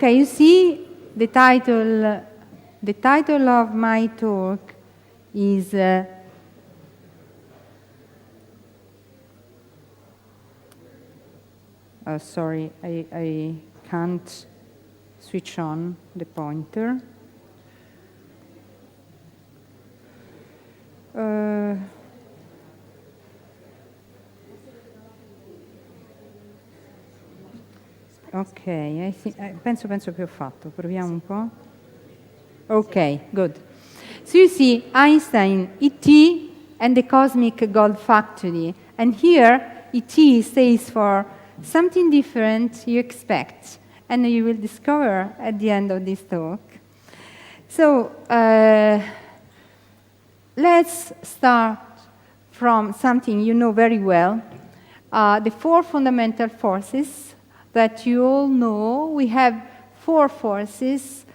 Okay, you see the title of my talk is sorry, I can't switch on the pointer. Ok, penso che ho fatto. Proviamo un po'. Ok, good. So you see Einstein, E.T. and the Cosmic Gold Factory. And here, E.T. stays for something different you expect. And you will discover at the end of this talk. So let's start from something you know very well. The four fundamental forces that you all know. We have four forces,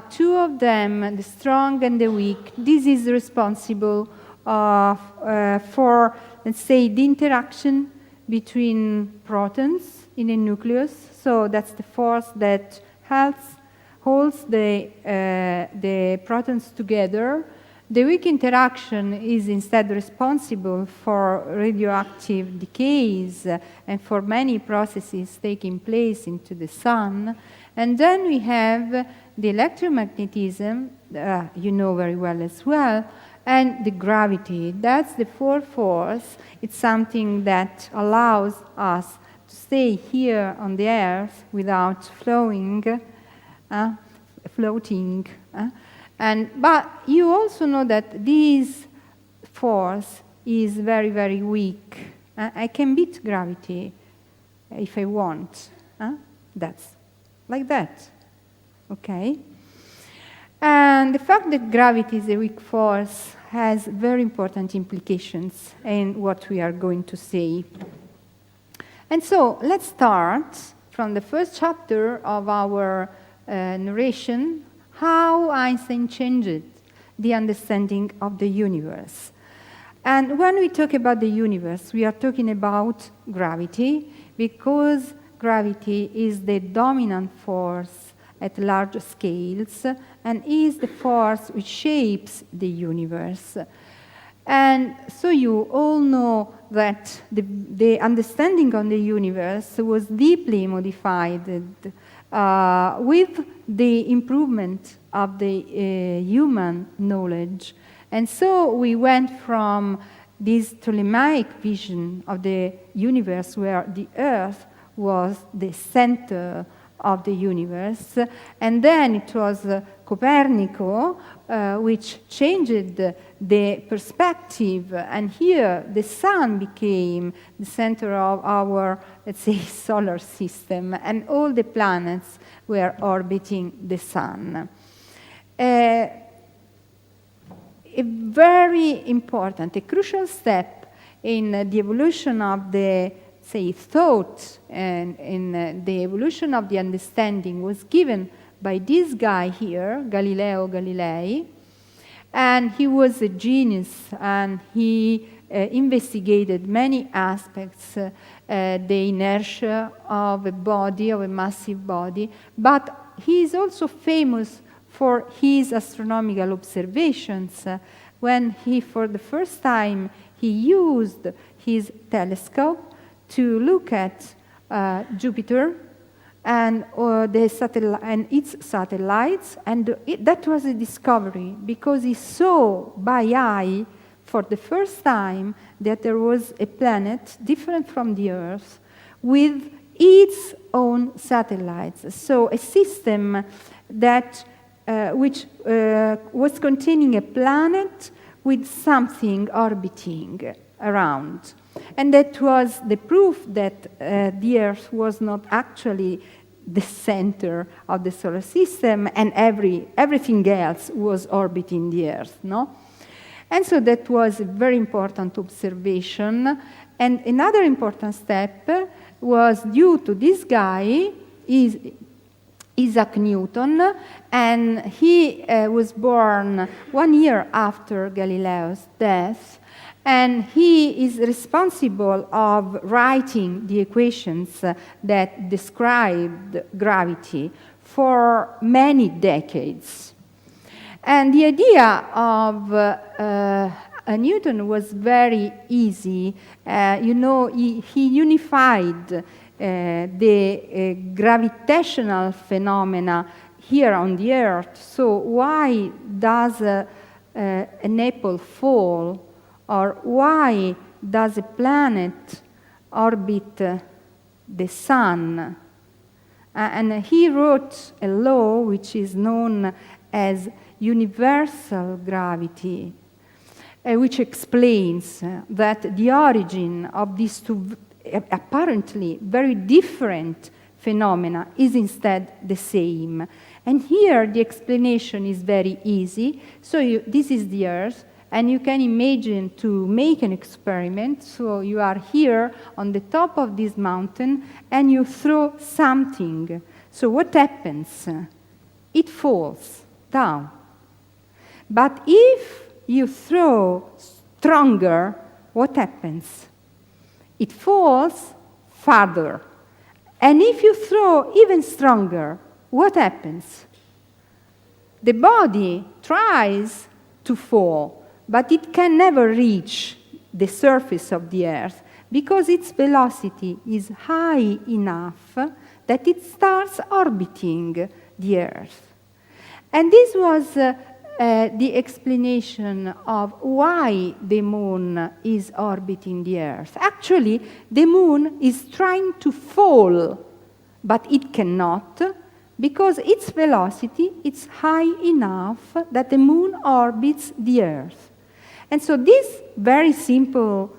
two of them, the strong and the weak. This is responsible for, let's say, the interaction between protons in a nucleus. So that's the force that holds the protons together. The weak interaction is instead responsible for radioactive decays and for many processes taking place into the sun. And then we have the electromagnetism, you know very well as well, and the gravity. That's the fourth force. It's something that allows us to stay here on the Earth without floating. But you also know that this force is very, very weak. I can beat gravity if I want. That's like that. Okay? And the fact that gravity is a weak force has very important implications in what we are going to say. And so let's start from the first chapter of our narration, how Einstein changed the understanding of the universe. And when we talk about the universe, we are talking about gravity, because gravity is the dominant force at large scales and is the force which shapes the universe. And so you all know that the understanding of the universe was deeply modified with the improvement of the human knowledge. And so we went from this Ptolemaic vision of the universe where the Earth was the center of the universe, and then it was Copernicus which changed the perspective, and here the sun became the center of our, let's say, solar system, and all the planets were orbiting the sun. A very important, a crucial step in the evolution of the, say, thought and in the evolution of the understanding was given by this guy here, Galileo Galilei. And he was a genius, and he investigated many aspects, the inertia of a body, of a massive body, but he is also famous for his astronomical observations when he, for the first time, he used his telescope to look at Jupiter and its satellites, and that was a discovery, because he saw by eye for the first time that there was a planet different from the Earth with its own satellites. So a system that which was containing a planet with something orbiting around. And that was the proof that the Earth was not actually the center of the solar system, and everything else was orbiting the Earth, no? And so that was a very important observation. And another important step was due to this guy, Isaac Newton, and he was born 1 year after Galileo's death, and he is responsible of writing the equations that described gravity for many decades. And the idea of Newton was very easy. You know, he unified the gravitational phenomena here on the Earth. So why does an apple fall, or why does a planet orbit the sun? And he wrote a law which is known as universal gravity, which explains that the origin of these two apparently very different phenomena is instead the same. And here the explanation is very easy. So this is the Earth, and you can imagine to make an experiment. So you are here on the top of this mountain, and you throw something. So what happens? It falls down. But if you throw stronger, what happens? It falls farther. And if you throw even stronger, what happens? The body tries to fall, but it can never reach the surface of the Earth because its velocity is high enough that it starts orbiting the Earth. And this was the explanation of why the moon is orbiting the Earth. Actually, the moon is trying to fall, but it cannot because its velocity is high enough that the moon orbits the Earth. And so this very simple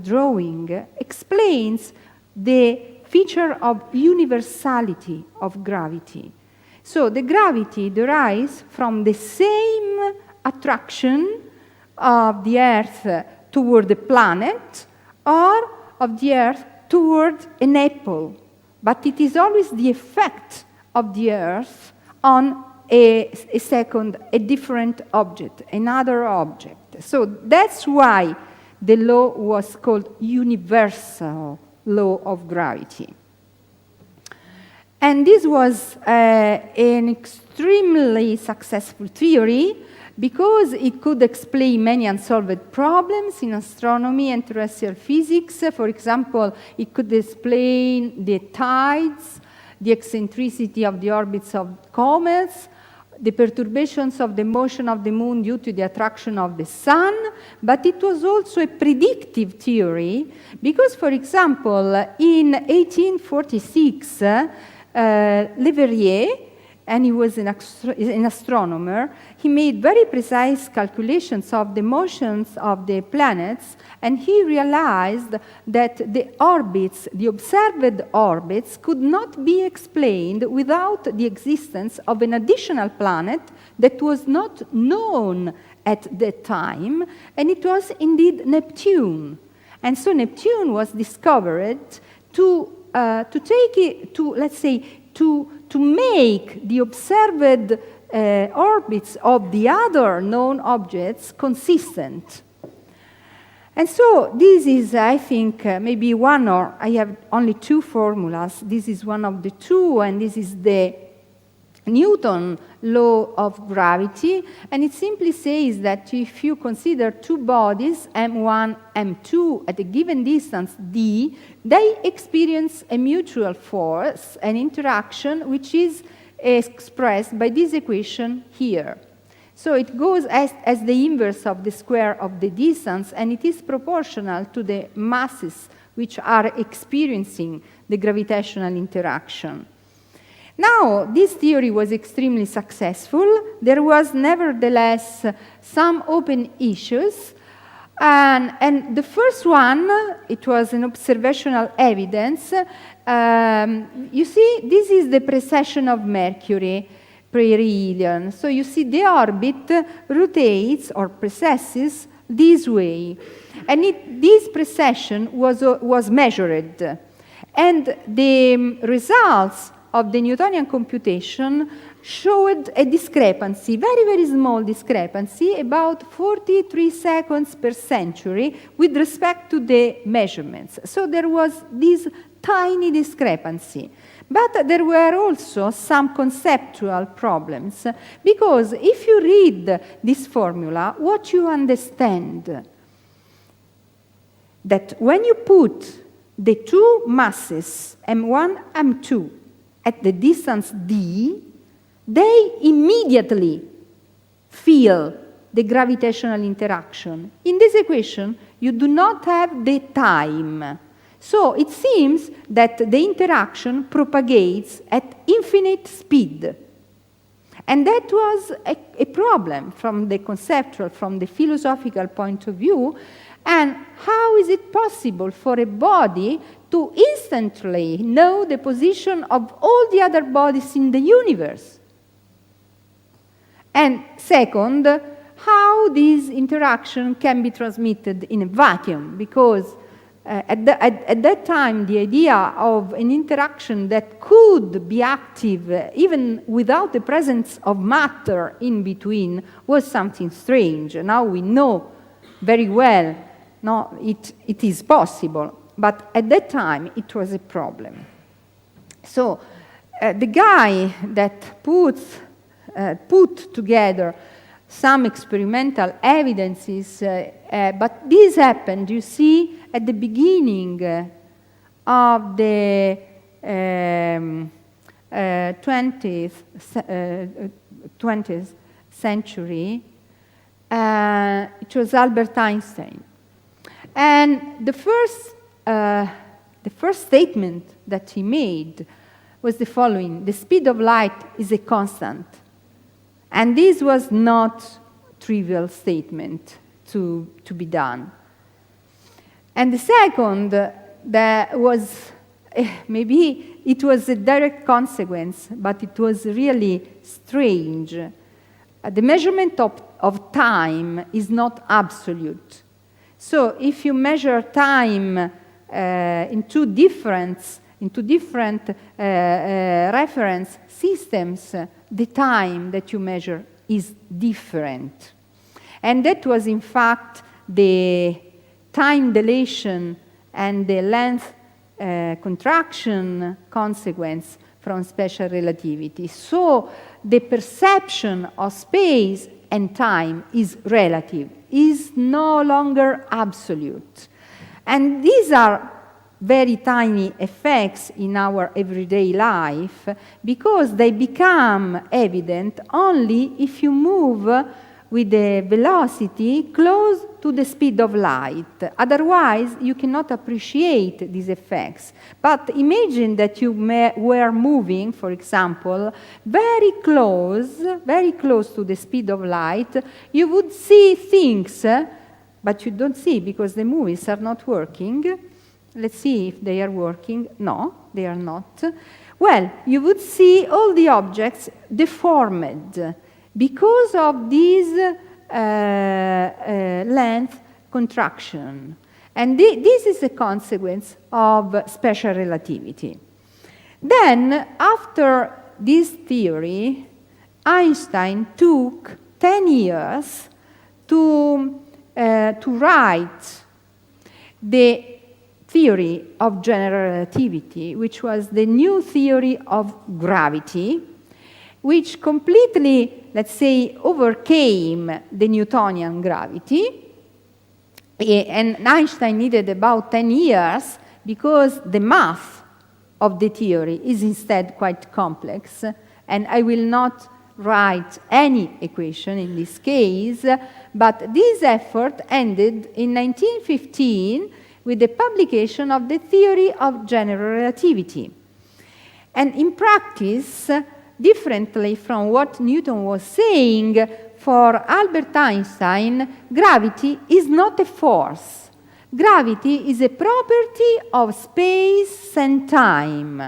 drawing explains the feature of universality of gravity. So the gravity derives from the same attraction of the Earth toward the planet or of the Earth toward an apple. But it is always the effect of the Earth on a different object, another object. So that's why the law was called universal law of gravity. And this was an extremely successful theory because it could explain many unsolved problems in astronomy and terrestrial physics. For example, it could explain the tides, the eccentricity of the orbits of comets, the perturbations of the motion of the moon due to the attraction of the sun, but it was also a predictive theory because, for example, in 1846, Leverrier, and he was an astronomer, he made very precise calculations of the motions of the planets, and he realized that the orbits, the observed orbits, could not be explained without the existence of an additional planet that was not known at that time, and it was indeed Neptune. And so Neptune was discovered to take it to, let's say, to make the observed orbits of the other known objects consistent. And so this is, I think, maybe one, or I have only two formulas. This is one of the two, and this is the Newton law of gravity, and it simply says that if you consider two bodies, m1, m2, at a given distance, d, they experience a mutual force, an interaction, which is expressed by this equation here. So it goes as the inverse of the square of the distance, and it is proportional to the masses which are experiencing the gravitational interaction. Now, this theory was extremely successful. There was nevertheless some open issues. And the first one, it was an observational evidence. You see, this is the precession of Mercury, perihelion. So you see the orbit rotates or precesses this way. And this precession was measured. And the results of the Newtonian computation showed a discrepancy, very, very small discrepancy, about 43 seconds per century with respect to the measurements. So there was this tiny discrepancy. But there were also some conceptual problems, because if you read this formula, what you understand that when you put the two masses, m1, m2, at the distance d, they immediately feel the gravitational interaction. In this equation, you do not have the time. So it seems that the interaction propagates at infinite speed. And that was a problem from the conceptual, from the philosophical point of view. And how is it possible for a body to instantly know the position of all the other bodies in the universe? And second, how this interaction can be transmitted in a vacuum, because at that time the idea of an interaction that could be active even without the presence of matter in between was something strange. Now we know very well, no, it is possible, but at that time it was a problem. So the guy that put together some experimental evidences, but this happened, you see, at the beginning of the 20th century. It was Albert Einstein. And the first statement that he made was the following: the speed of light is a constant. And this was not a trivial statement to be done. And the second, that was, maybe it was a direct consequence, but it was really strange. The measurement of time is not absolute. So if you measure time into different reference systems, the time that you measure is different. And that was, in fact, the time dilation and the length contraction consequence from special relativity. So the perception of space and time is relative, is no longer absolute. And these are very tiny effects in our everyday life, because they become evident only if you move with the velocity close to the speed of light. Otherwise, you cannot appreciate these effects. But imagine that you were moving, for example, very close to the speed of light. You would see things, but you don't see because the movies are not working. Let's see if they are working. No, they are not. Well, you would see all the objects deformed because of this length contraction. And this is a consequence of special relativity. Then, after this theory, Einstein took 10 years to write the theory of general relativity, which was the new theory of gravity, which completely, let's say, overcame the Newtonian gravity. And Einstein needed about 10 years because the math of the theory is instead quite complex. And I will not write any equation in this case, but this effort ended in 1915 with the publication of the theory of general relativity. And in practice, differently from what Newton was saying, for Albert Einstein, gravity is not a force. Gravity is a property of space and time.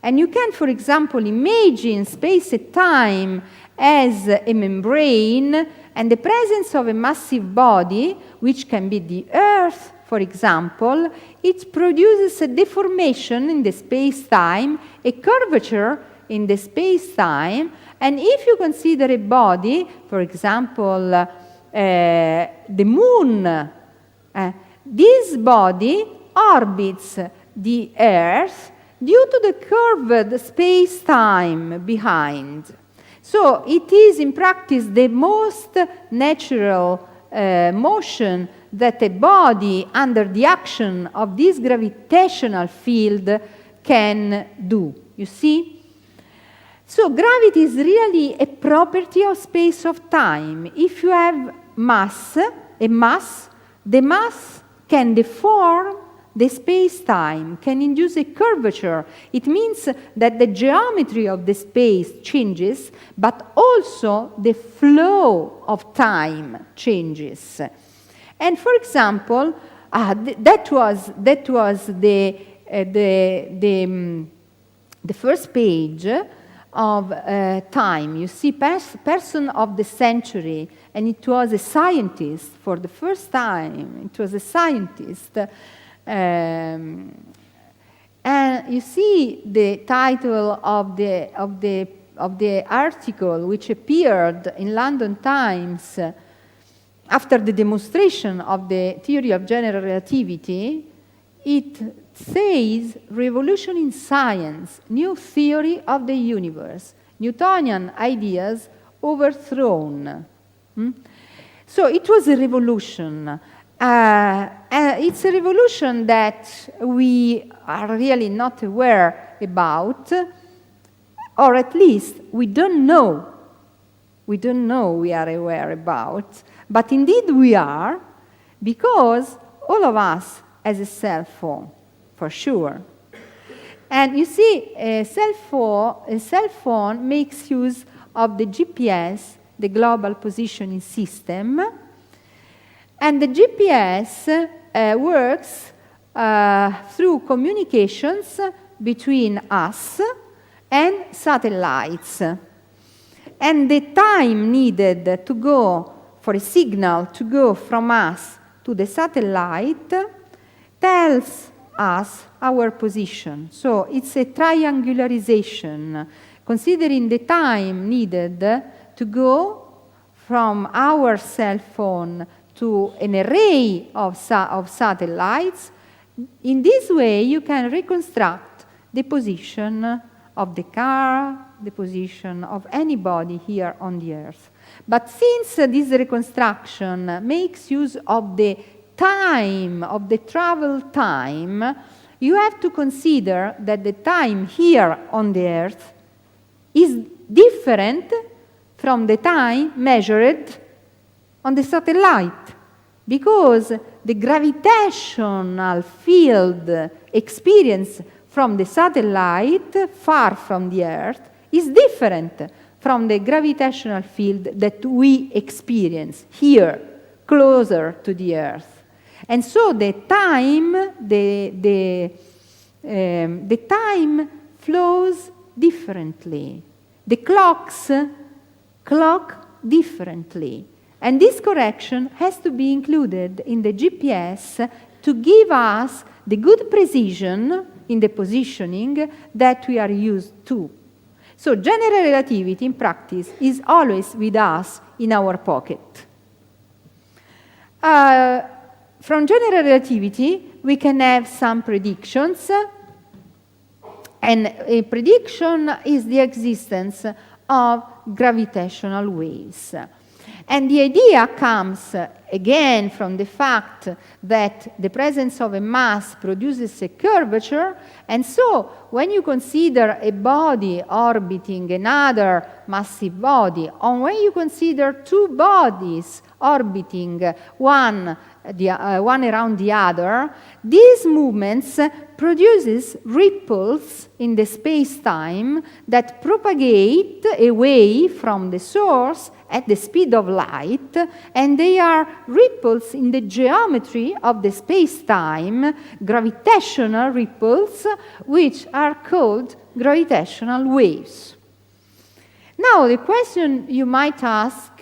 And you can, for example, imagine space and time as a membrane, and the presence of a massive body, which can be the Earth, for example, it produces a deformation in the space-time, a curvature in the space-time, and if you consider a body, for example, the moon, this body orbits the Earth due to the curved space-time behind. So it is in practice the most natural motion that a body under the action of this gravitational field can do. You see? So gravity is really a property of space of time. If you have mass, the mass can deform the space-time, can induce a curvature. It means that the geometry of the space changes, but also the flow of time changes. And for example, that was the first page of Time. You see, person of the century, and it was a scientist for the first time. It was a scientist. And you see the title of the article which appeared in London Times after the demonstration of the theory of general relativity. It says, "Revolution in science, new theory of the universe, Newtonian ideas overthrown." So it was a revolution. It's a revolution that we are really not aware about, or at least we don't know. We don't know we are aware about, but indeed we are, because all of us has a cell phone, for sure. And you see, a cell phone makes use of the GPS, the global positioning system, and the GPS works through communications between us and satellites. And the time needed to go for a signal to go from us to the satellite tells us our position. So it's a triangularization, considering the time needed to go from our cell phone to an array of satellites. In this way, you can reconstruct the position of the car, the position of anybody here on the Earth. But since this reconstruction makes use of the time, of the travel time, you have to consider that the time here on the Earth is different from the time measured on the satellite, because the gravitational field experienced from the satellite far from the Earth is different from the gravitational field that we experience here, closer to the Earth. And so the time flows differently. The clocks clock differently. And this correction has to be included in the GPS to give us the good precision in the positioning that we are used to. So general relativity in practice is always with us in our pocket. From general relativity, we can have some predictions. And a prediction is the existence of gravitational waves. And the idea comes again from the fact that the presence of a mass produces a curvature, and so when you consider a body orbiting another massive body, or when you consider two bodies orbiting one around the other, these movements produces ripples in the space-time that propagate away from the source at the speed of light, and they are ripples in the geometry of the space-time, gravitational ripples, which are called gravitational waves. Now, the question you might ask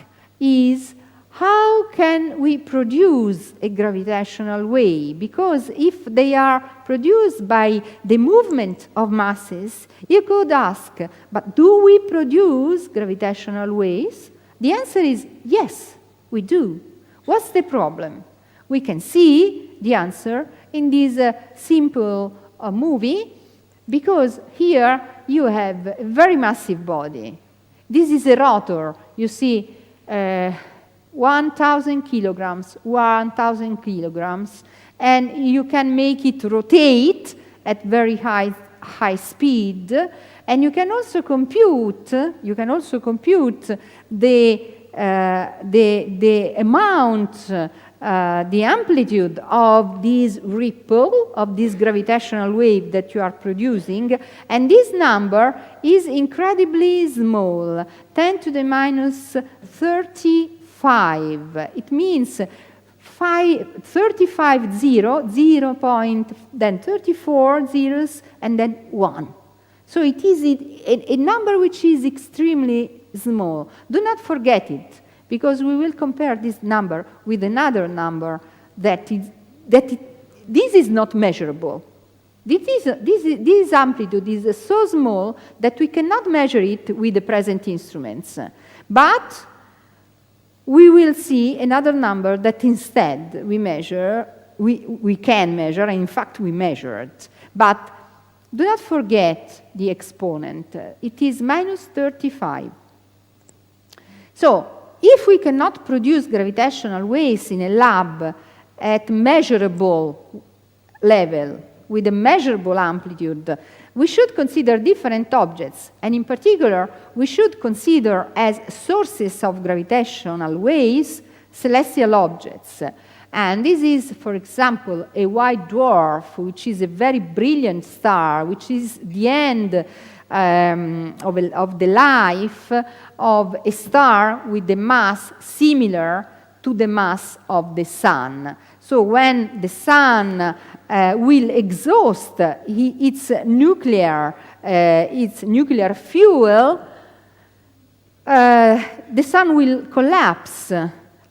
is, how can we produce a gravitational wave? Because if they are produced by the movement of masses, you could ask, but do we produce gravitational waves? The answer is yes, we do. What's the problem? We can see the answer in this simple movie. because here you have a very massive body. This is a rotor. You see 1,000 kilograms, 1,000 kilograms, and you can make it rotate at very high speed, and you can also compute the amount, the amplitude of this ripple, of this gravitational wave that you are producing, and this number is incredibly small, 10 to the minus 35. It means 35 0 point, then 34 zeros, and then 1. So it is a number which is extremely small. Do not forget it, because we will compare this number with another number this is not measurable. This amplitude is so small that we cannot measure it with the present instruments. But we will see another number that instead we can measure, and in fact we measured. But do not forget the exponent. It is minus 35. So, if we cannot produce gravitational waves in a lab at measurable level, with a measurable amplitude, we should consider different objects, and in particular, we should consider as sources of gravitational waves celestial objects. And this is, for example, a white dwarf, which is a very brilliant star, which is the end of the life of a star with a mass similar to the mass of the sun. So when the sun will exhaust its nuclear fuel, the sun will collapse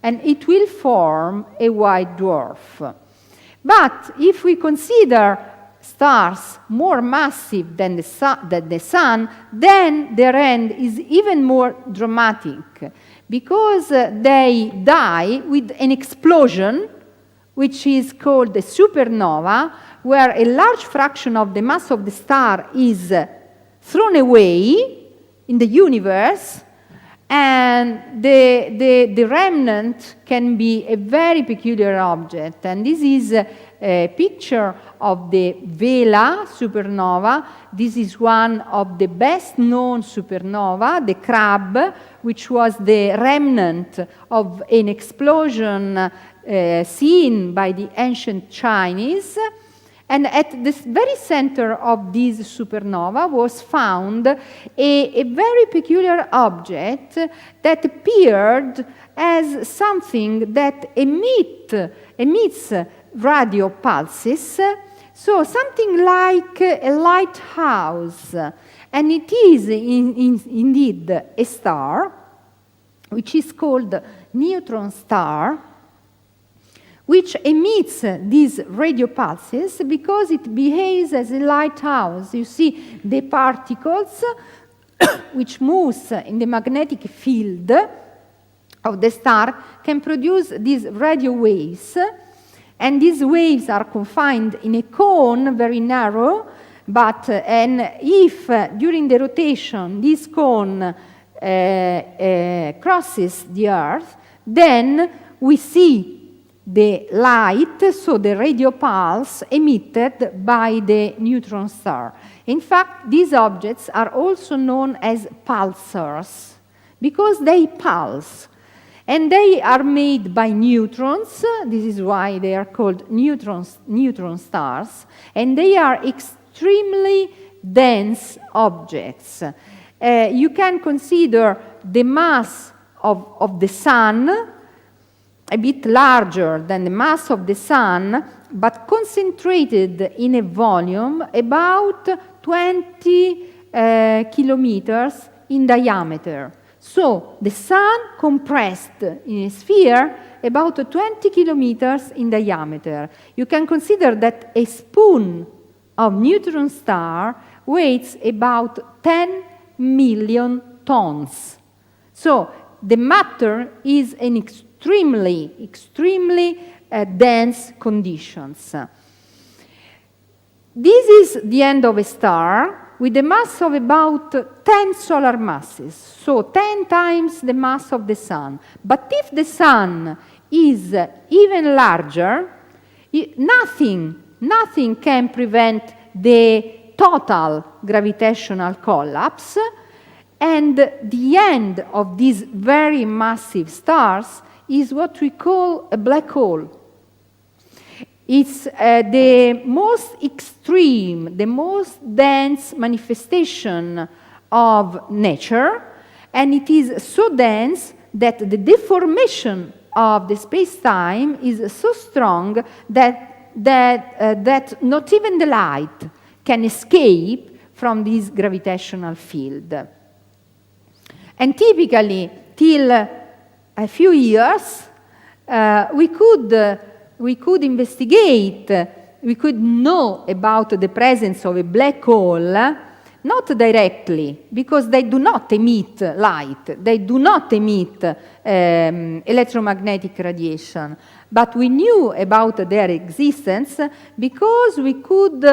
and it will form a white dwarf. But if we consider stars more massive than the sun, then their end is even more dramatic, because they die with an explosion, which is called a supernova, where a large fraction of the mass of the star is thrown away in the universe, and the remnant can be a very peculiar object. And this is a picture of the Vela supernova. This is one of the best known supernova, the Crab, which was the remnant of an explosion seen by the ancient Chinese. And at the very center of this supernova was found a very peculiar object that appeared as something that emits radio pulses, so something like a lighthouse. And it is indeed a star, which is called neutron star, which emits these radio pulses because it behaves as a lighthouse. You see, the particles which moves in the magnetic field of the star can produce these radio waves, and these waves are confined in a cone, very narrow, and if during the rotation this cone crosses the Earth, then we see the light, so the radio pulse emitted by the neutron star. In fact, these objects are also known as pulsars because they pulse. And they are made by neutrons. This is why they are called neutron stars. And they are extremely dense objects. You can consider the mass of the sun a bit larger than the mass of the sun, but concentrated in a volume about 20 kilometers in diameter. So the sun compressed in a sphere about 20 kilometers in diameter. You can consider that a spoon of neutron star weighs about 10 million tons. So the matter is an extremely dense conditions. This is the end of a star with a mass of about 10 solar masses, so 10 times the mass of the Sun. But if the Sun is even larger, nothing can prevent the total gravitational collapse, and the end of these very massive stars is what we call a black hole. It's the most extreme, the most dense manifestation of nature, and it is so dense that the deformation of the space-time is so strong that not even the light can escape from this gravitational field. And typically, till a few years, we could investigate, we could know about the presence of a black hole, not directly, because they do not emit light, they do not emit electromagnetic radiation, but we knew about their existence because we could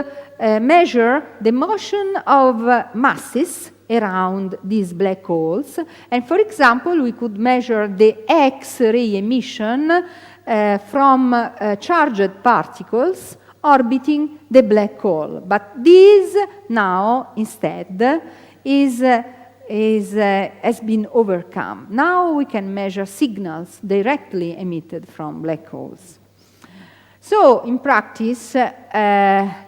measure the motion of masses around these black holes. And for example, we could measure the X-ray emission from charged particles orbiting the black hole. But this now, instead, has been overcome. Now we can measure signals directly emitted from black holes. So, in practice,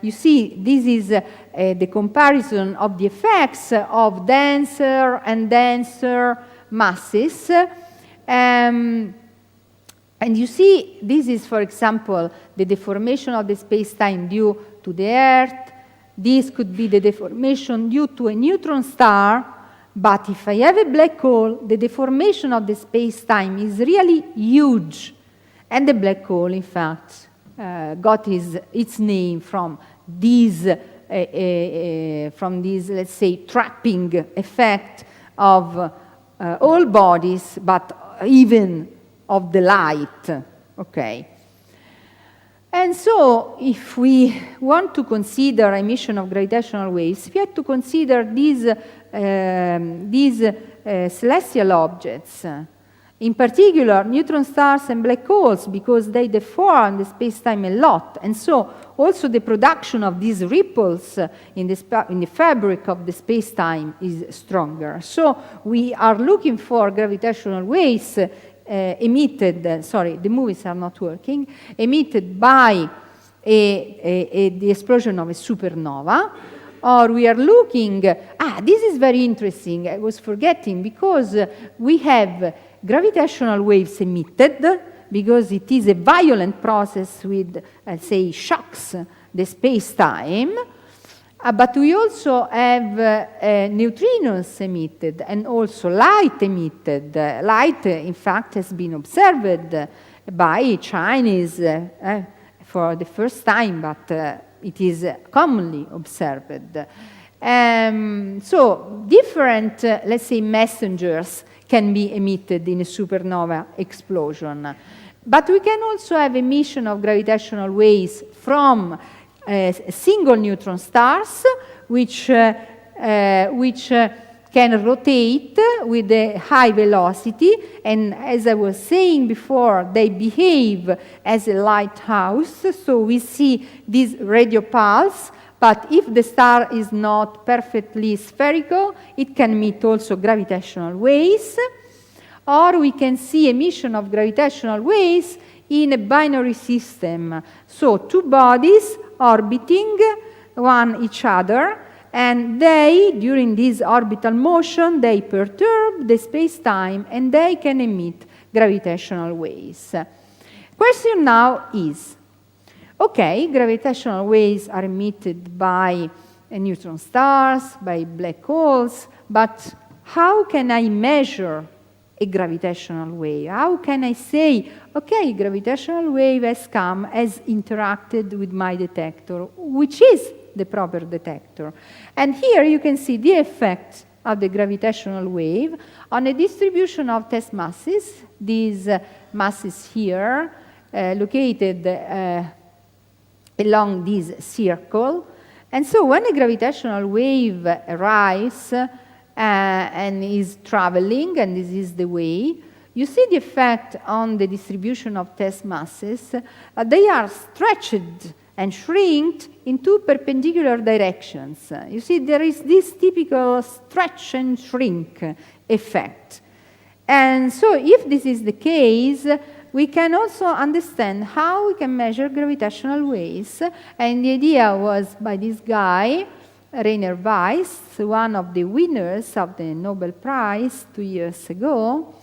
you see, this is the comparison of the effects of denser and denser masses. And you see, this is, for example, the deformation of the space-time due to the Earth. This could be the deformation due to a neutron star. But if I have a black hole, the deformation of the space-time is really huge. And the black hole, in fact, got its name from this, let's say, trapping effect of all bodies, but even of the light, okay? And so, if we want to consider emission of gravitational waves, we have to consider these celestial objects, in particular neutron stars and black holes, because they deform the space-time a lot, and so also the production of these ripples in the fabric of the space-time is stronger. So we are looking for gravitational waves emitted, sorry, the movies are not working, emitted by the explosion of a supernova, or we are looking, this is very interesting, I was forgetting, because we have gravitational waves emitted, because it is a violent process with, say, shocks the space-time, but we also have neutrinos emitted and also light emitted. Light, in fact, has been observed by Chinese for the first time, but it is commonly observed. So different, let's say, messengers can be emitted in a supernova explosion. But we can also have emission of gravitational waves from single neutron stars, which can rotate with a high velocity, and as I was saying before, they behave as a lighthouse, so we see this radio pulse, but if the star is not perfectly spherical, it can emit also gravitational waves, or we can see emission of gravitational waves in a binary system, so two bodies orbiting one each other, and they, during this orbital motion, they perturb the space-time and they can emit gravitational waves. Question now is, okay, gravitational waves are emitted by neutron stars, by black holes, but how can I measure a gravitational wave? How can I say, okay, gravitational wave has come, has interacted with my detector, which is the proper detector? And here you can see the effect of the gravitational wave on a distribution of test masses. These masses here, located along this circle, And so when a gravitational wave arrives and is traveling, and this is the way, you see the effect on the distribution of test masses. They are stretched and shrinked in two perpendicular directions. You see, there is this typical stretch and shrink effect. And so if this is the case, we can also understand how we can measure gravitational waves. And the idea was by this guy, Rainer Weiss, one of the winners of the Nobel Prize 2 years ago.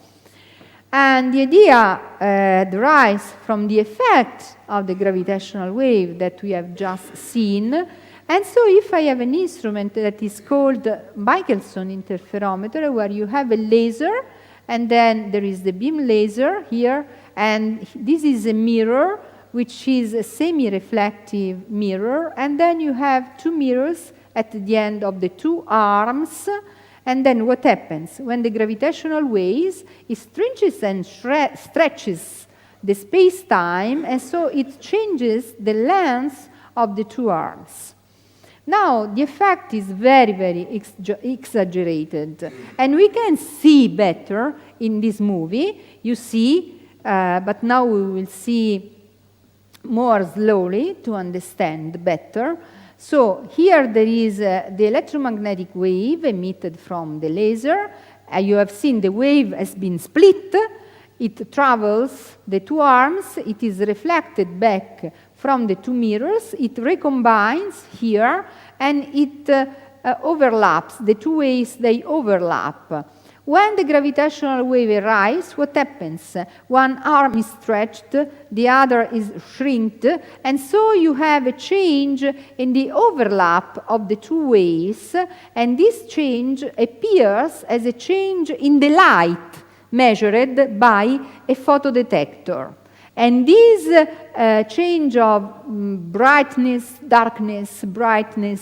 And the idea derives from the effect of the gravitational wave that we have just seen. And so if I have an instrument that is called Michelson interferometer, where you have a laser, and then there is the beam laser here, and this is a mirror, which is a semi-reflective mirror, and then you have two mirrors at the end of the two arms. And then what happens? When the gravitational waves, it stretches and stretches the space-time, and so it changes the length of the two arms. Now, the effect is very, very exaggerated. And we can see better in this movie. You see, but now we will see more slowly to understand better. So here there is the electromagnetic wave emitted from the laser. You have seen the wave has been split. It travels the two arms. It is reflected back from the two mirrors. It recombines here, and it overlaps. The two waves, they overlap. When the gravitational wave arrives, what happens? One arm is stretched, the other is shrinked, and so you have a change in the overlap of the two waves, and this change appears as a change in the light measured by a photodetector. And this change of brightness,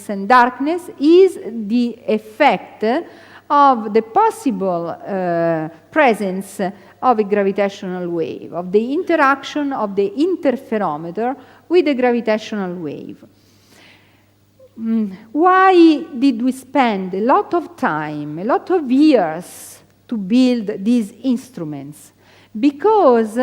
and darkness is the effect of the possible presence of a gravitational wave, of the interaction of the interferometer with the gravitational wave. Why did we spend a lot of time, a lot of years to build these instruments? Because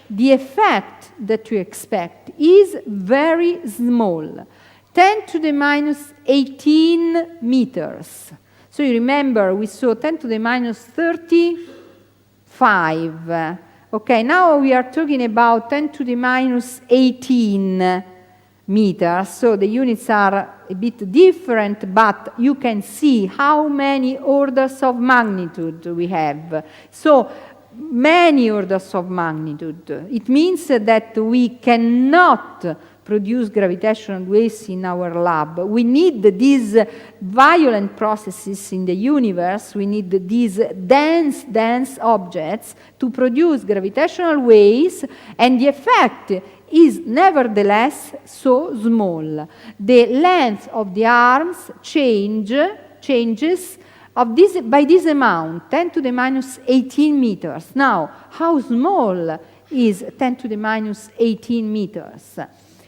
the effect that we expect is very small, 10 to the minus 18 meters. So you remember, we saw 10 to the minus 35. Okay, now we are talking about 10 to the minus 18 meters. So the units are a bit different, but you can see how many orders of magnitude we have. So many orders of magnitude. It means that we cannot produce gravitational waves in our lab. We need these violent processes in the universe. We need these dense objects to produce gravitational waves, and the effect is nevertheless so small. The length of the arms changes by this amount, 10 to the minus 18 meters. Now, how small is 10 to the minus 18 meters?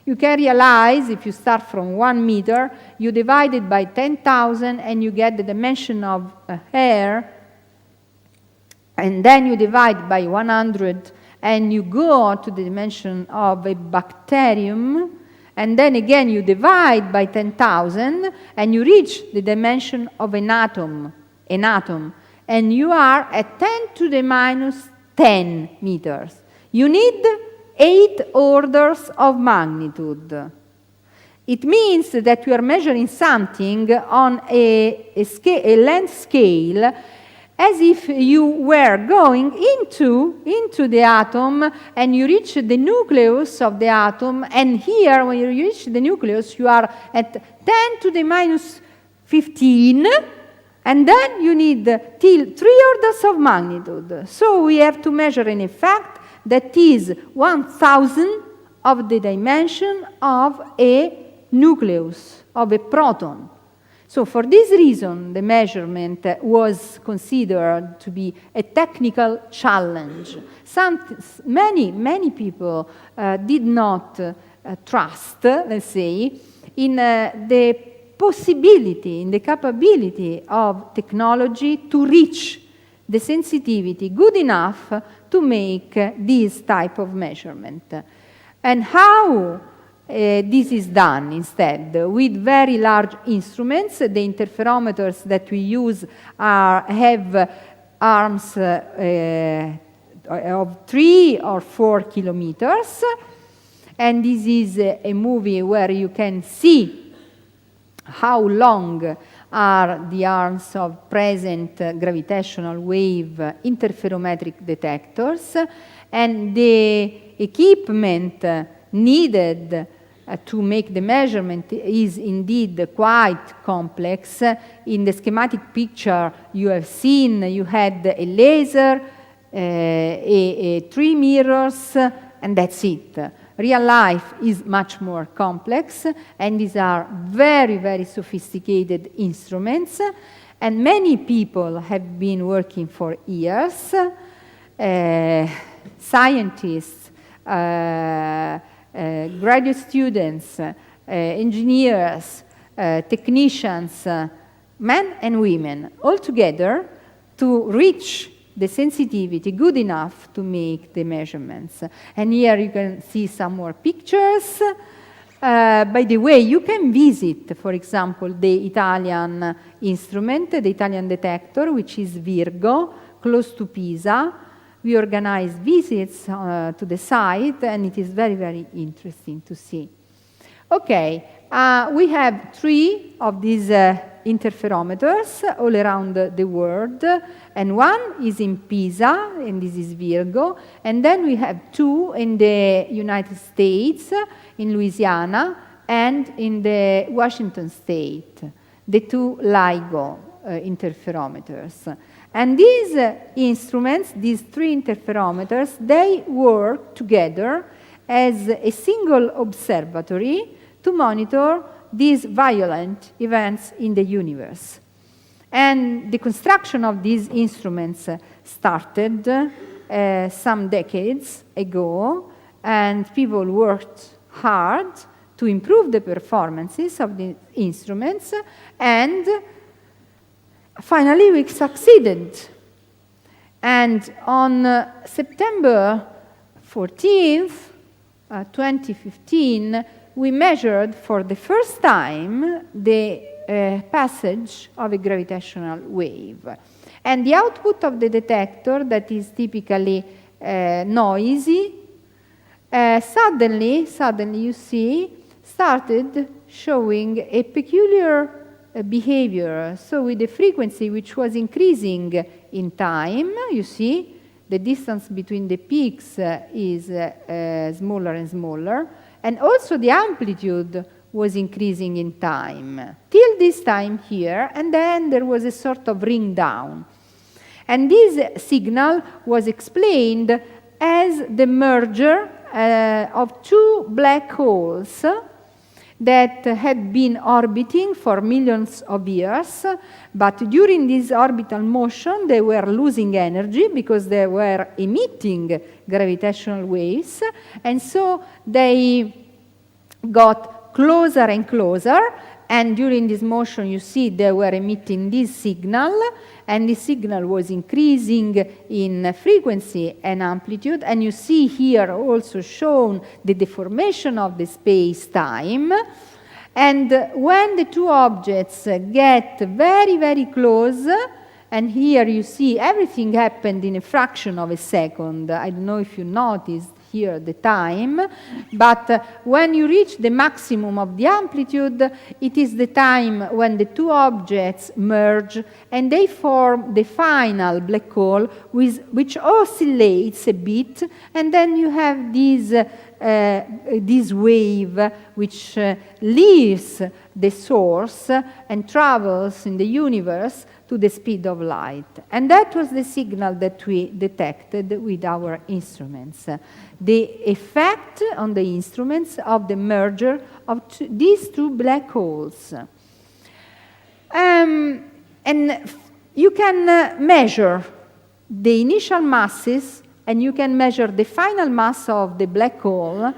You can realize, if you start from 1 meter, you divide it by 10,000 and you get the dimension of a hair, and then you divide by 100 and you go to the dimension of a bacterium, and then again you divide by 10,000 and you reach the dimension of an atom, and you are at 10 to the minus 10 meters. You need 8 orders of magnitude. It means that we are measuring something on a length scale as if you were going into the atom and you reach the nucleus of the atom, and here when you reach the nucleus you are at 10 to the minus 15, and then you need till 3 orders of magnitude. So we have to measure an effect that is 1,000 of the dimension of a nucleus, of a proton. So for this reason, the measurement was considered to be a technical challenge. Many people did not trust, let's say, in the possibility, in the capability of technology to reach the sensitivity good enough to make this type of measurement. And how this is done instead? With very large instruments. The interferometers that we use have arms of 3 or 4 kilometers. And this is a movie where you can see how long are the arms of present gravitational wave interferometric detectors, and the equipment needed to make the measurement is indeed quite complex. In the schematic picture you have seen, you had a laser, 3 mirrors, and that's it. Real life is much more complex, and these are very, very sophisticated instruments, and many people have been working for years, scientists, graduate students, engineers, technicians, men and women, all together to reach the sensitivity good enough to make the measurements. And here you can see some more pictures. By the way, you can visit, for example, the Italian instrument, the Italian detector, which is Virgo, close to Pisa. We organize visits to the site, and it is very, very interesting to see. Okay, we have 3 of these interferometers all around the world, and one is in Pisa, and this is Virgo, and then we have 2 in the United States, in Louisiana, and in the Washington State, the 2 LIGO interferometers. And these instruments, these 3 interferometers, they work together as a single observatory to monitor these violent events in the universe. And the construction of these instruments started some decades ago, and people worked hard to improve the performances of the instruments, and finally we succeeded. And on September 14th, 2015, we measured for the first time the passage of a gravitational wave. And the output of the detector, that is typically noisy, suddenly you see, started showing a peculiar behavior. So with the frequency which was increasing in time, you see, the distance between the peaks is smaller and smaller, and also the amplitude was increasing in time, till this time here, and then there was a sort of ring down. And this signal was explained as the merger of 2 black holes that had been orbiting for millions of years, but during this orbital motion they were losing energy because they were emitting gravitational waves, and so they got closer and closer, and during this motion you see they were emitting this signal, and this signal was increasing in frequency and amplitude, and you see here also shown the deformation of the space-time. And when the 2 objects get very, very close, and here you see everything happened in a fraction of a second. I don't know if you noticed here the time, but when you reach the maximum of the amplitude, it is the time when the 2 objects merge and they form the final black hole which oscillates a bit, and then you have this wave which leaves the source and travels in the universe to the speed of light. And that was the signal that we detected with our instruments. The effect on the instruments of the merger of these 2 black holes. And you can measure the initial masses, and you can measure the final mass of the black hole,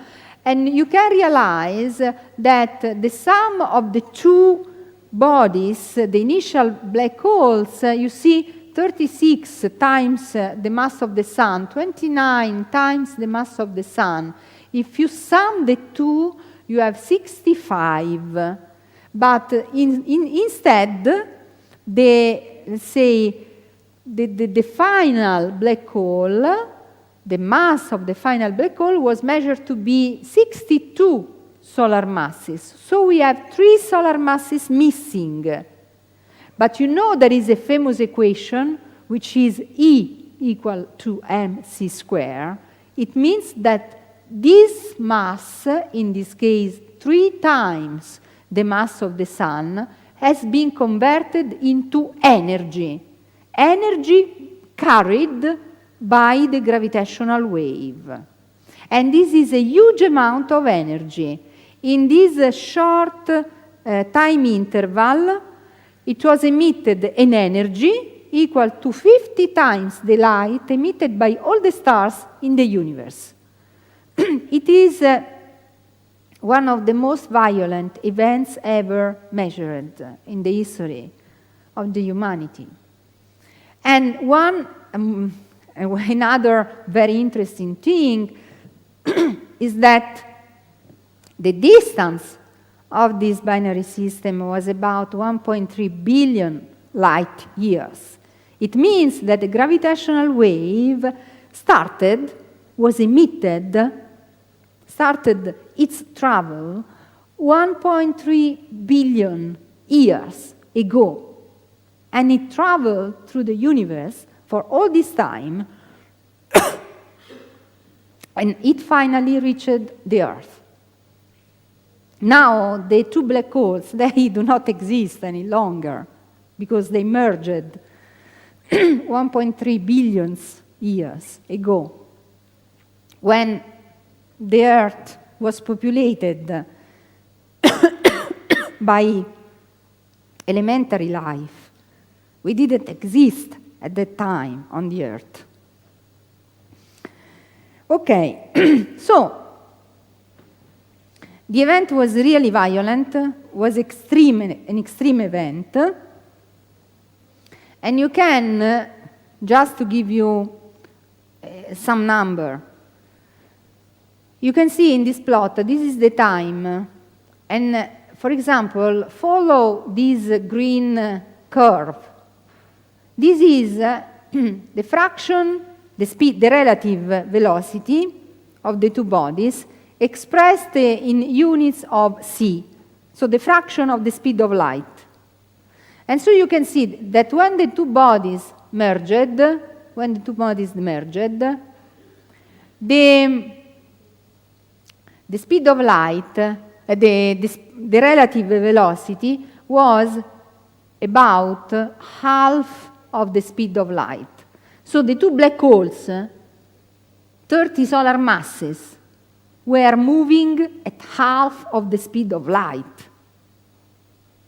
and you can realize that the sum of the 2 bodies, the initial black holes, you see 36 times the mass of the Sun, 29 times the mass of the Sun. If you sum the two, you have 65. But instead, let's say, the final black hole, the mass of the final black hole was measured to be 62 solar masses. So we have 3 solar masses missing. But you know there is a famous equation, which is E equal to mc squared. It means that this mass, in this case 3 times the mass of the Sun, has been converted into energy. Energy carried by the gravitational wave. And this is a huge amount of energy. In this short time interval, it was emitted an energy equal to 50 times the light emitted by all the stars in the universe. It is one of the most violent events ever measured in the history of the humanity. And another very interesting thing is that the distance of this binary system was about 1.3 billion light years. It means that the gravitational wave started its travel 1.3 billion years ago. And it traveled through the universe for all this time, and it finally reached the Earth. Now, the 2 black holes, they do not exist any longer because they merged 1.3 billion years ago, when the Earth was populated by elementary life. We didn't exist at that time on the Earth. Okay, so the event was really violent, was an extreme event. And you can, just to give you some number, you can see in this plot, this is the time. And for example, follow this green curve. This is the fraction, the speed, the relative velocity of the 2 bodies expressed in units of c, so the fraction of the speed of light. And so you can see that when the 2 bodies merged, the speed of light, the relative velocity was about half of the speed of light. So the 2 black holes, 30 solar masses, were moving at half of the speed of light.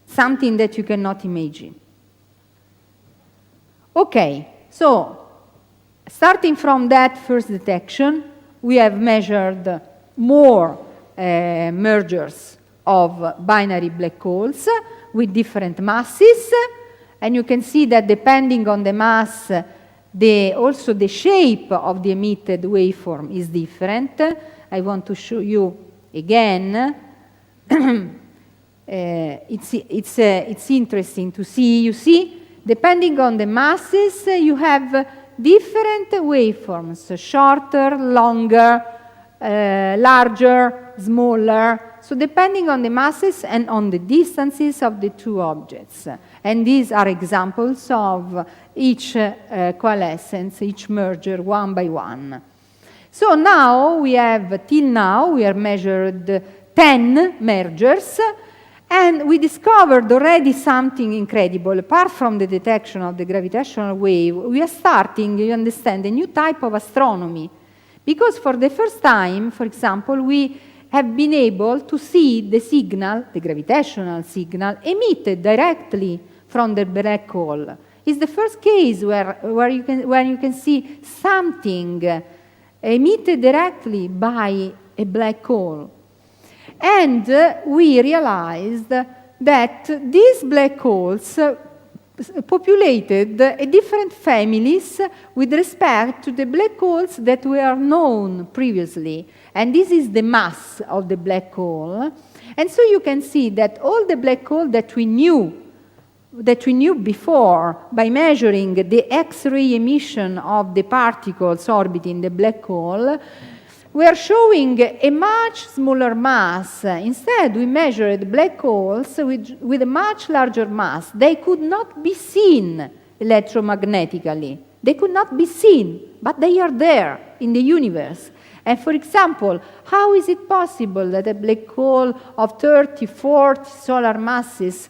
Something that you cannot imagine. Okay, so starting from that first detection, we have measured more mergers of binary black holes with different masses, and you can see that depending on the mass, also the shape of the emitted waveform is different. I want to show you again. It's interesting to see. You see, depending on the masses, you have different waveforms, shorter, longer, larger, smaller. So depending on the masses and on the distances of the 2 objects. And these are examples of each coalescence, each merger, one by one. So now we have, till now, we have measured 10 mergers, and we discovered already something incredible. Apart from the detection of the gravitational wave, we are starting, you understand, a new type of astronomy. Because for the first time, for example, we have been able to see the signal, the gravitational signal, emitted directly from the black hole. It's the first case where you can see something emitted directly by a black hole. And we realized that these black holes populated different families with respect to the black holes that were known previously. And this is the mass of the black hole. And so you can see that all the black holes that we knew before by measuring the X-ray emission of the particles orbiting the black hole were showing a much smaller mass. Instead, we measured black holes with a much larger mass. They could not be seen electromagnetically. They could not be seen, but they are there in the universe. And for example, how is it possible that a black hole of 30, 40 solar masses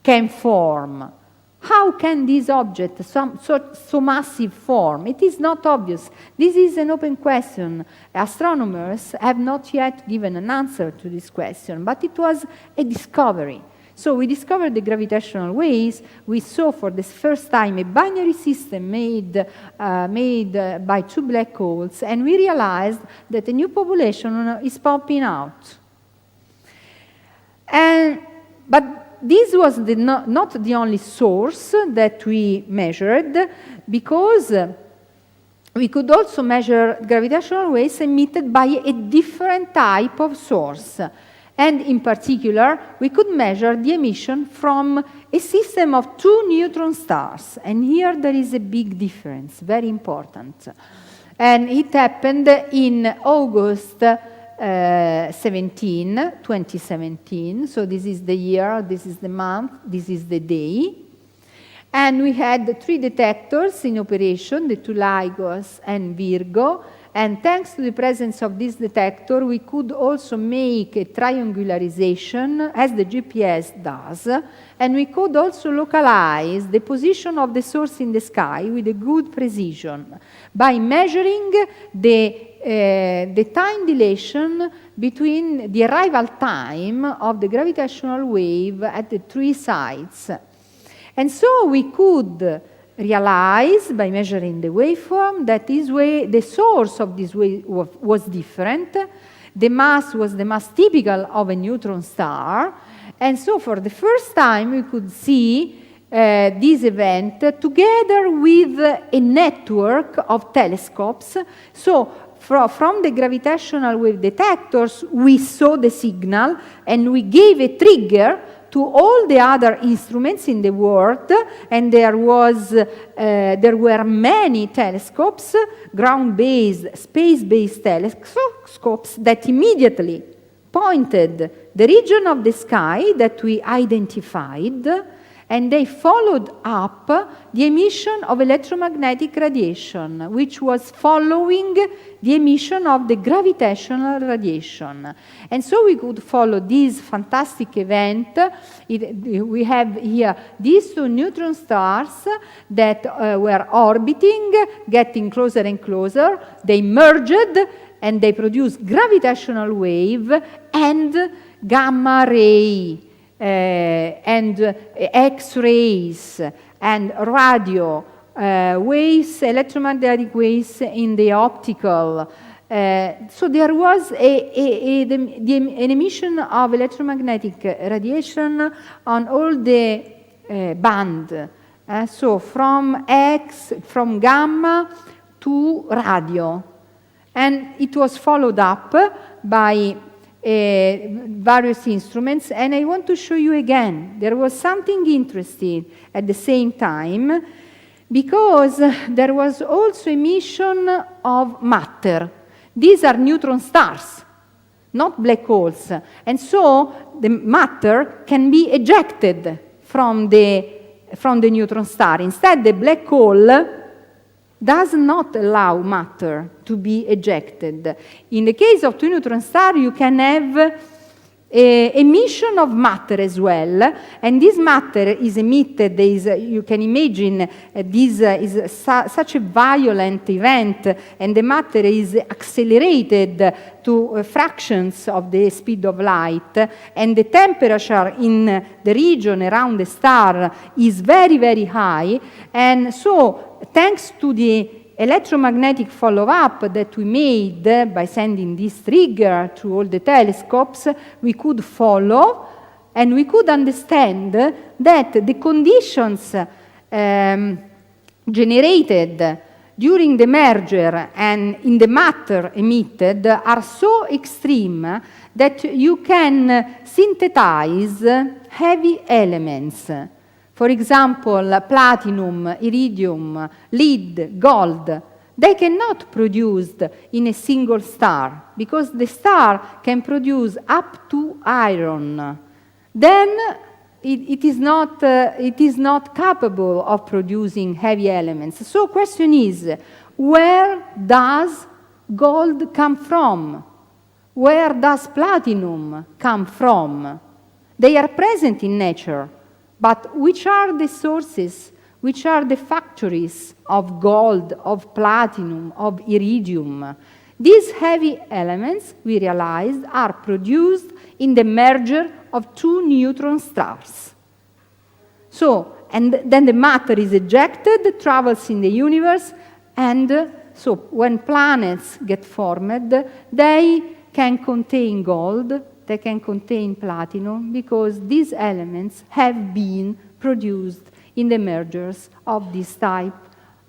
can form? How can this object, so massive, form? It is not obvious. This is an open question. Astronomers have not yet given an answer to this question, but it was a discovery. So we discovered the gravitational waves. We saw for the first time a binary system made by two black holes, and we realized that a new population is popping out. But this was not the only source that we measured, because we could also measure gravitational waves emitted by a different type of source. And in particular, we could measure the emission from a system of two neutron stars. And here there is a big difference, very important. And it happened in August 2017. So this is the year, this is the month, this is the day. And we had 3 detectors in operation, the two LIGOs and Virgo. And thanks to the presence of this detector, we could also make a triangularization, as the GPS does. And we could also localize the position of the source in the sky with a good precision by measuring the time dilation between the arrival time of the gravitational wave at the 3 sites. And so we could realize by measuring the waveform that the source of this wave was different. The mass was the mass typical of a neutron star. And so for the first time we could see this event together with a network of telescopes. So from the gravitational wave detectors, we saw the signal and we gave a trigger to all the other instruments in the world, and there were many telescopes, ground-based, space-based telescopes that immediately pointed the region of the sky that we identified, and they followed up the emission of electromagnetic radiation, which was following the emission of the gravitational radiation. And so we could follow this fantastic event. We have here these 2 neutron stars that were orbiting, getting closer and closer. They merged and they produced gravitational wave and gamma ray. And X-rays and radio waves, electromagnetic waves in the optical. So there was an emission of electromagnetic radiation on all the band. So from X, from gamma to radio. And it was followed up by various instruments, and I want to show you again. There was something interesting at the same time, because there was also emission of matter. These are neutron stars, not black holes. And so the matter can be ejected from the neutron star. Instead, the black hole does not allow matter to be ejected. In the case of 2 neutron stars, you can have emission of matter as well, and this matter is emitted. You can imagine this is such a violent event, and the matter is accelerated to fractions of the speed of light, and the temperature in the region around the star is very, very high. And so thanks to the electromagnetic follow-up that we made by sending this trigger to all the telescopes, we could follow and we could understand that the conditions generated during the merger and in the matter emitted are so extreme that you can synthesize heavy elements. For example, platinum, iridium, lead, gold. They cannot produce in a single star, because the star can produce up to iron. Then it is not capable of producing heavy elements. So question is, where does gold come from? Where does platinum come from? They are present in nature, but which are the sources? Which are the factories of gold, of platinum, of iridium? These heavy elements, we realized, are produced in the merger of two neutron stars. So, and then the matter is ejected, travels in the universe, and so when planets get formed, they can contain gold, they can contain platinum, because these elements have been produced in the mergers of this type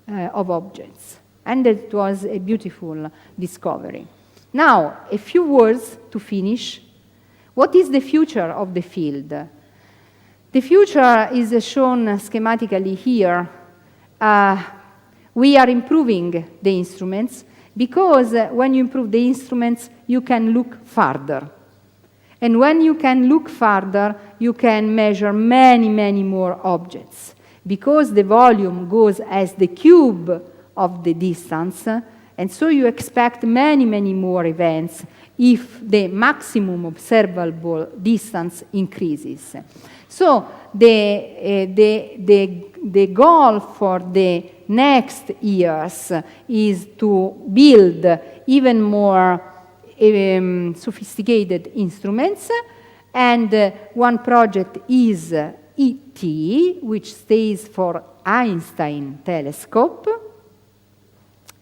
of objects. And it was a beautiful discovery. Now, a few words to finish. What is the future of the field? The future is shown schematically here. We are improving the instruments, because when you improve the instruments, you can look farther. And when you can look farther, you can measure many, many more objects. Because the volume goes as the cube of the distance, and so you expect many, many more events if the maximum observable distance increases. So the goal for the next years is to build even more sophisticated instruments, and one project is ET, which stands for Einstein telescope,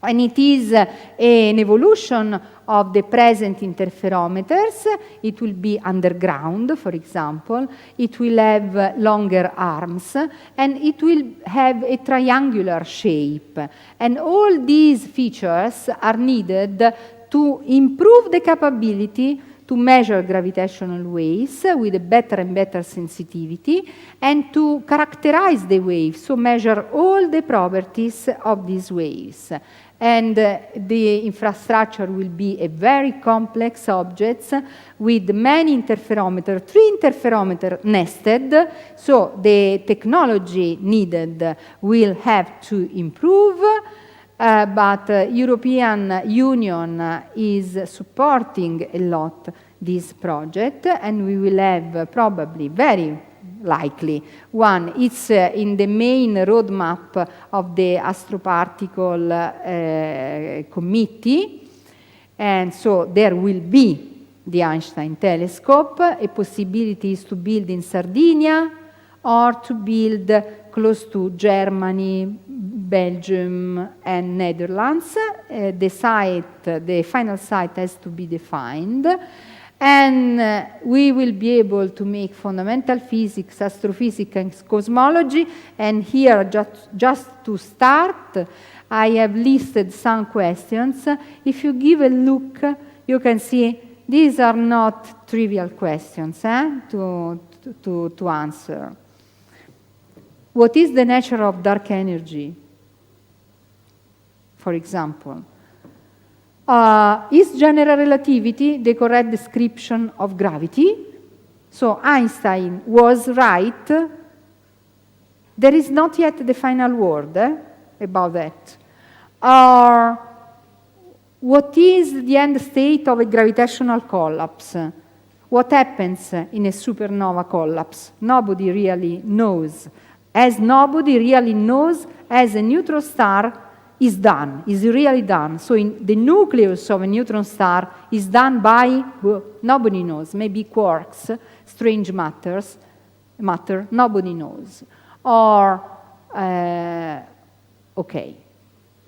and it is an evolution of the present interferometers. It will be underground, for example. It will have longer arms, and it will have a triangular shape. And all these features are needed to improve the capability to measure gravitational waves with a better and better sensitivity, and to characterize the waves, so measure all the properties of these waves. And the infrastructure will be a very complex objects with many interferometers, 3 interferometers nested, so the technology needed will have to improve. But European Union is supporting a lot this project, and we will have probably, very likely, one. It's in the main roadmap of the astroparticle committee, and so there will be the Einstein telescope. A possibility is to build in Sardinia or to build close to Germany, Belgium, and Netherlands. The final site has to be defined. And we will be able to make fundamental physics, astrophysics, and cosmology. And here, just to start, I have listed some questions. If you give a look, you can see these are not trivial questions to answer. What is the nature of dark energy, for example? Is general relativity the correct description of gravity? So Einstein was right. There is not yet the final word about that. Or what is the end state of a gravitational collapse? What happens in a supernova collapse? Nobody really knows. As nobody really knows, as a neutron star is done, is really done. So in the nucleus of a neutron star is done by, well, nobody knows, maybe quarks, strange matter, nobody knows. Or, okay,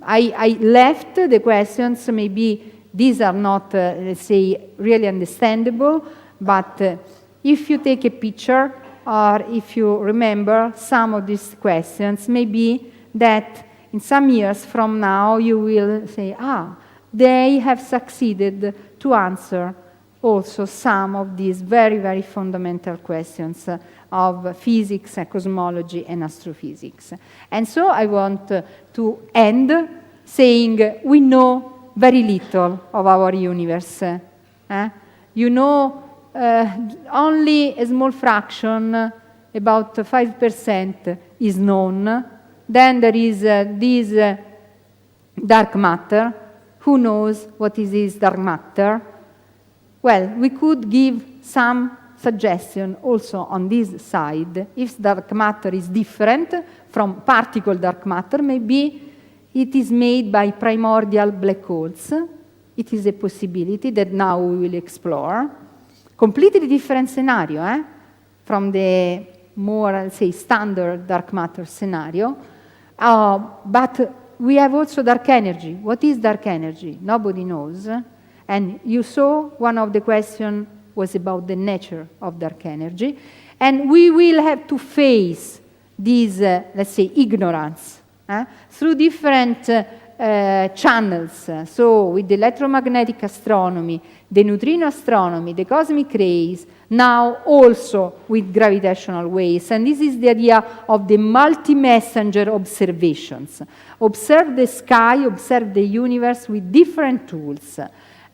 I left the questions, maybe these are not, let's say, really understandable, but if you take a picture, or if you remember some of these questions, maybe that in some years from now you will say, they have succeeded to answer also some of these very, very fundamental questions of physics, cosmology, and astrophysics. And so I want to end saying we know very little of our universe. You know only a small fraction, about 5%, is known. Then there is this dark matter. Who knows what is this dark matter? Well, we could give some suggestion also on this side. If dark matter is different from particle dark matter, maybe it is made by primordial black holes. It is a possibility that now we will explore. Completely different scenario from the more, I'll say, standard dark matter scenario. But we have also dark energy. What is dark energy? Nobody knows. And you saw one of the questions was about the nature of dark energy. And we will have to face this, let's say, ignorance through different channels. So with the electromagnetic astronomy, the neutrino astronomy, the cosmic rays, now also with gravitational waves. And this is the idea of the multi-messenger observations. Observe the sky, observe the universe with different tools.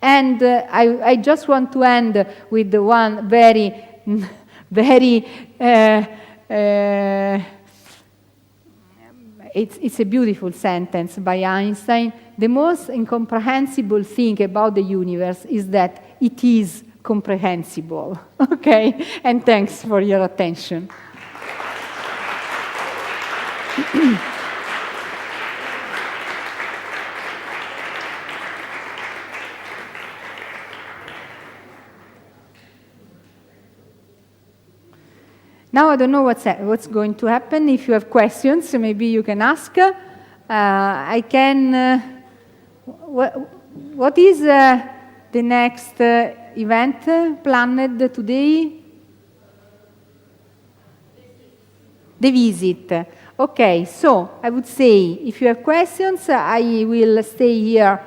And I just want to end with one very, very, it's a beautiful sentence by Einstein. The most incomprehensible thing about the universe is that it is comprehensible. Okay? And thanks for your attention. Now I don't know what's going to happen. If you have questions, maybe you can ask. I can. What is the next event planned today? The visit. Okay, so I would say if you have questions, I will stay here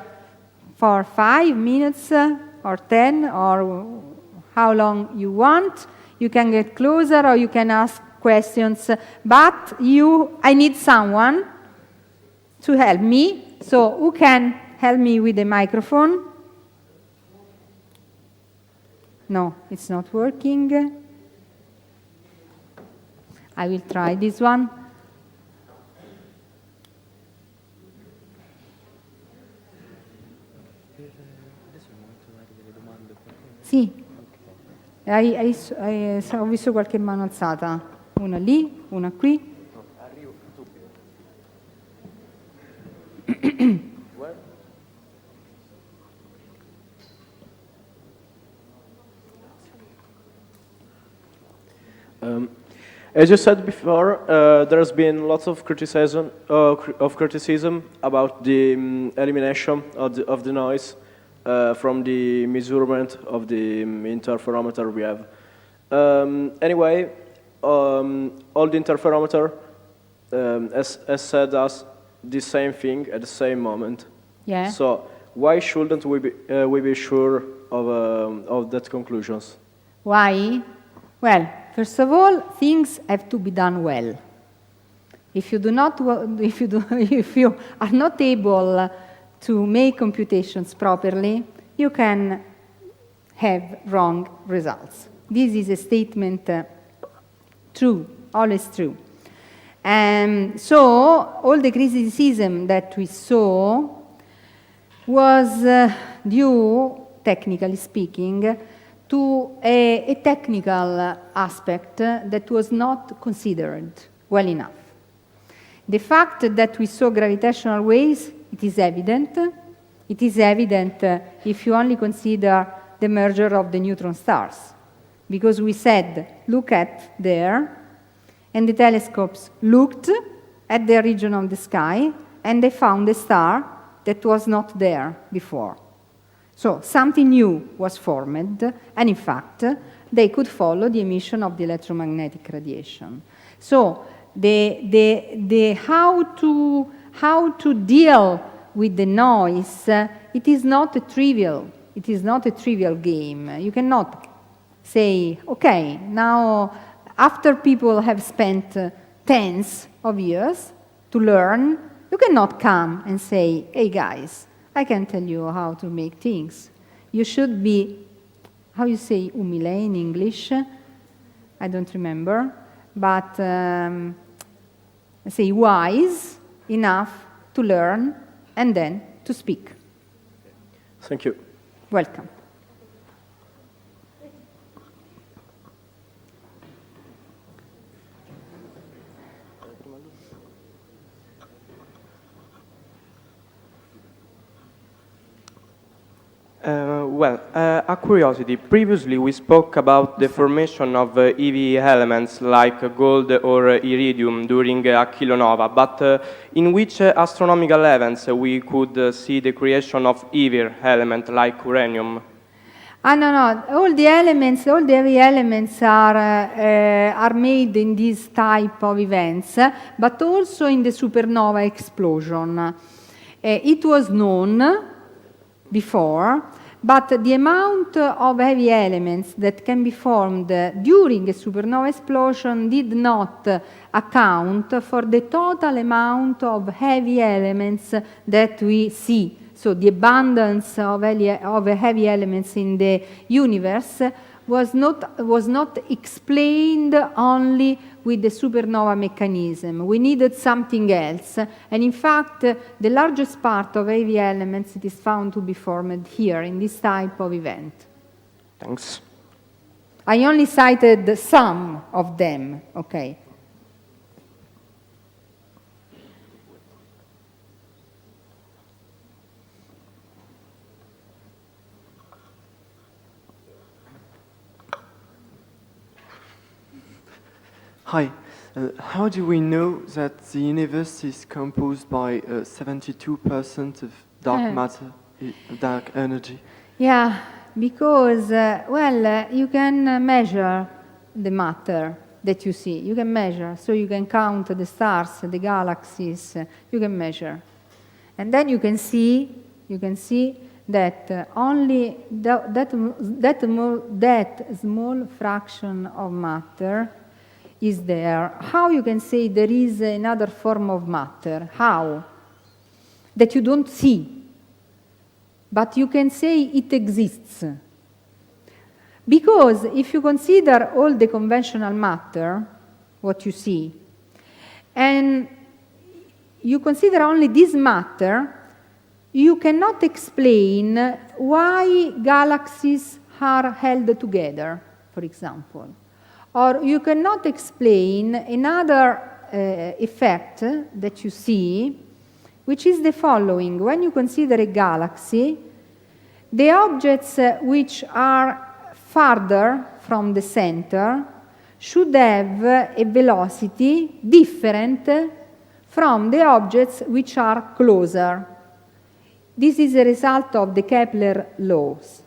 for 5 minutes or 10 or how long you want. You can get closer or you can ask questions, but I need someone to help me. So who can help me with the microphone? No, it's not working. I will try this one. Sì. Ho visto qualche mano alzata, una lì, una qui. Arrivo subito. As you said before, there's been lots of criticism about the elimination of the noise from the measurement of the interferometer we have. Anyway, all the interferometer has said us the same thing at the same moment. Yeah. So why shouldn't we be sure of that conclusions? Why? Well, first of all, things have to be done well. If you are not able to make computations properly, you can have wrong results. This is a statement true, always true. And so all the criticism that we saw was due, technically speaking, to a technical aspect that was not considered well enough. The fact that we saw gravitational waves, it is evident. It is evident if you only consider the merger of the neutron stars. Because we said, look at there, and the telescopes looked at the region of the sky, and they found a star that was not there before. So something new was formed, and in fact, they could follow the emission of the electromagnetic radiation. So how to deal with the noise, it is not a trivial game. You cannot say, okay, now after people have spent tens of years to learn, you cannot come and say, hey guys, I can tell you how to make things. You should be, how you say umile in English? I don't remember, but say wise enough to learn and then to speak. Thank you. Welcome. A curiosity. Previously, we spoke about the formation of EV elements like gold or iridium during a kilonova, but in which astronomical events we could see the creation of EV element like uranium? No. All the heavy elements are made in this type of events, but also in the supernova explosion. It was known before, but the amount of heavy elements that can be formed during a supernova explosion did not account for the total amount of heavy elements that we see. So the abundance of heavy elements in the universe was not explained only with the supernova mechanism. We needed something else. And in fact, the largest part of heavy elements it is found to be formed here in this type of event. Thanks. I only cited some of them, okay. Hi. How do we know that the universe is composed by 72% of dark matter, dark energy? Yeah, because, you can measure the matter that you see. You can measure, so you can count the stars, the galaxies, you can measure. And then you can see that only that small fraction of matter is there. How you can say there is another form of matter? How? That you don't see, but you can say it exists. Because if you consider all the conventional matter, what you see, and you consider only this matter, you cannot explain why galaxies are held together, for example. Or you cannot explain another effect that you see, which is the following. When you consider a galaxy, the objects which are farther from the center should have a velocity different from the objects which are closer. This is a result of the Kepler laws.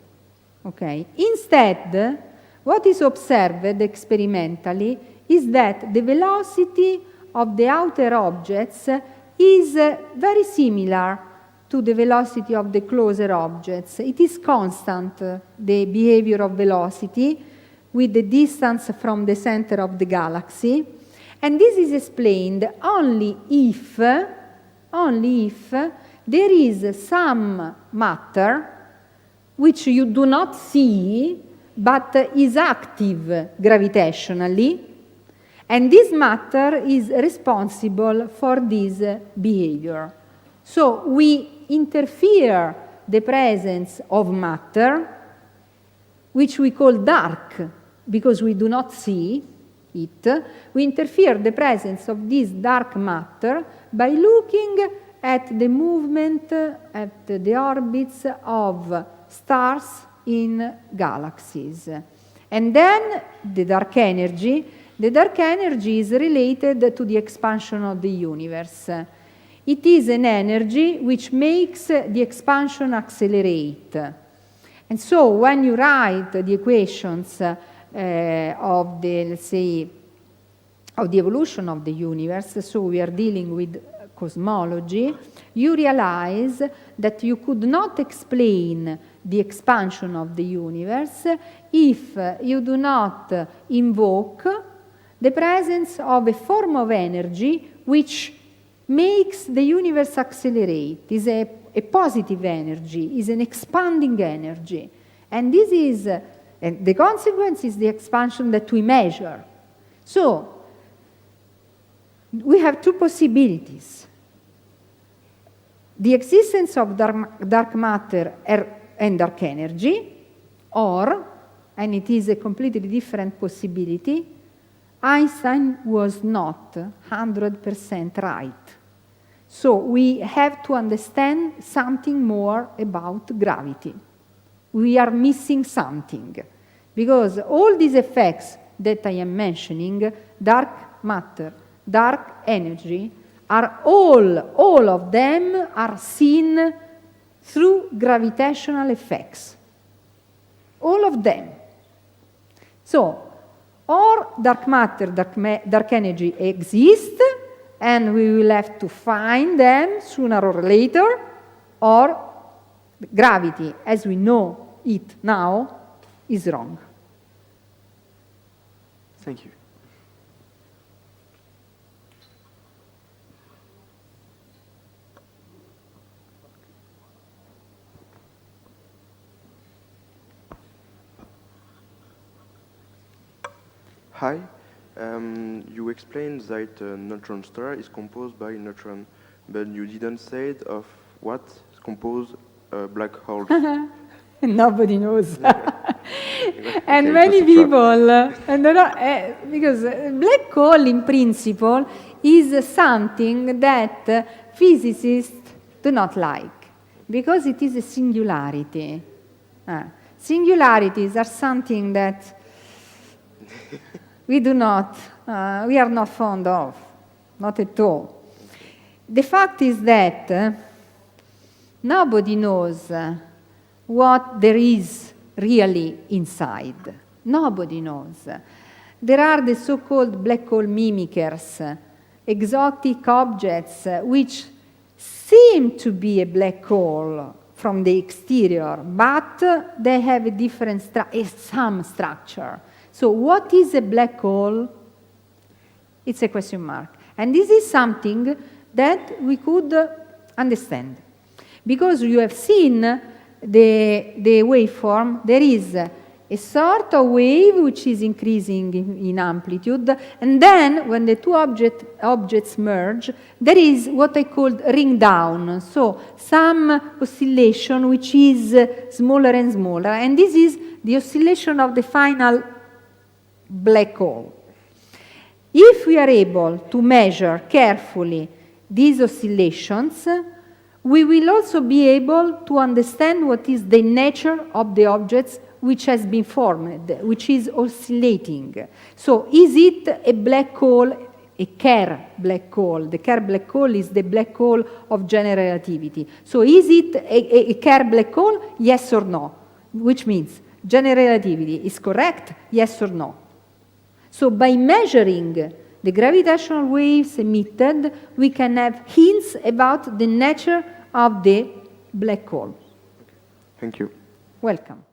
Okay. Instead, what is observed experimentally is that the velocity of the outer objects is very similar to the velocity of the closer objects. It is constant, the behavior of velocity, with the distance from the center of the galaxy. And this is explained only if there is some matter which you do not see, but is active gravitationally, and this matter is responsible for this behavior. So we interfere the presence of matter, which we call dark, because we do not see it. We interfere the presence of this dark matter by looking at the movement, at the orbits of stars in galaxies. And then the dark energy is related to the expansion of the universe. It is an energy which makes the expansion accelerate. And so when you write the equations of the, let's say, of the evolution of the universe, so we are dealing with cosmology, you realize that you could not explain the expansion of the universe if you do not invoke the presence of a form of energy which makes the universe accelerate, is a positive energy, is an expanding energy. And this is, and the consequence is the expansion that we measure. So, we have two possibilities. The existence of dark matter and dark energy, or, and it is a completely different possibility, Einstein was not 100% right. So we have to understand something more about gravity. We are missing something, because all these effects that I am mentioning, dark matter, dark energy, are all of them are seen through gravitational effects. All of them. So, or dark matter, dark energy exist, and we will have to find them sooner or later, or gravity, as we know it now, is wrong. Thank you. Hi, you explained that a neutron star is composed by neutrons, but you didn't say of what is composed a black hole. Nobody knows. Okay, And many just a people, because black hole in principle is something that physicists do not like, because it is a singularity. Singularities are something that we are not fond of, not at all. The fact is that nobody knows what there is really inside. Nobody knows. There are the so-called black hole mimickers, exotic objects which seem to be a black hole from the exterior, but they have a different some structure. So what is a black hole? It's a question mark. And this is something that we could understand. Because you have seen the waveform, there is a sort of wave which is increasing in amplitude, and then when the two objects merge, there is what I called ring down, so some oscillation which is smaller and smaller, and this is the oscillation of the final black hole. If we are able to measure carefully these oscillations, we will also be able to understand what is the nature of the objects which has been formed, which is oscillating. So is it a black hole, a Kerr black hole? The Kerr black hole is the black hole of general relativity. So is it a Kerr black hole? Yes or no? Which means general relativity is correct? Yes or no? So by measuring the gravitational waves emitted, we can have hints about the nature of the black hole. Thank you. Welcome.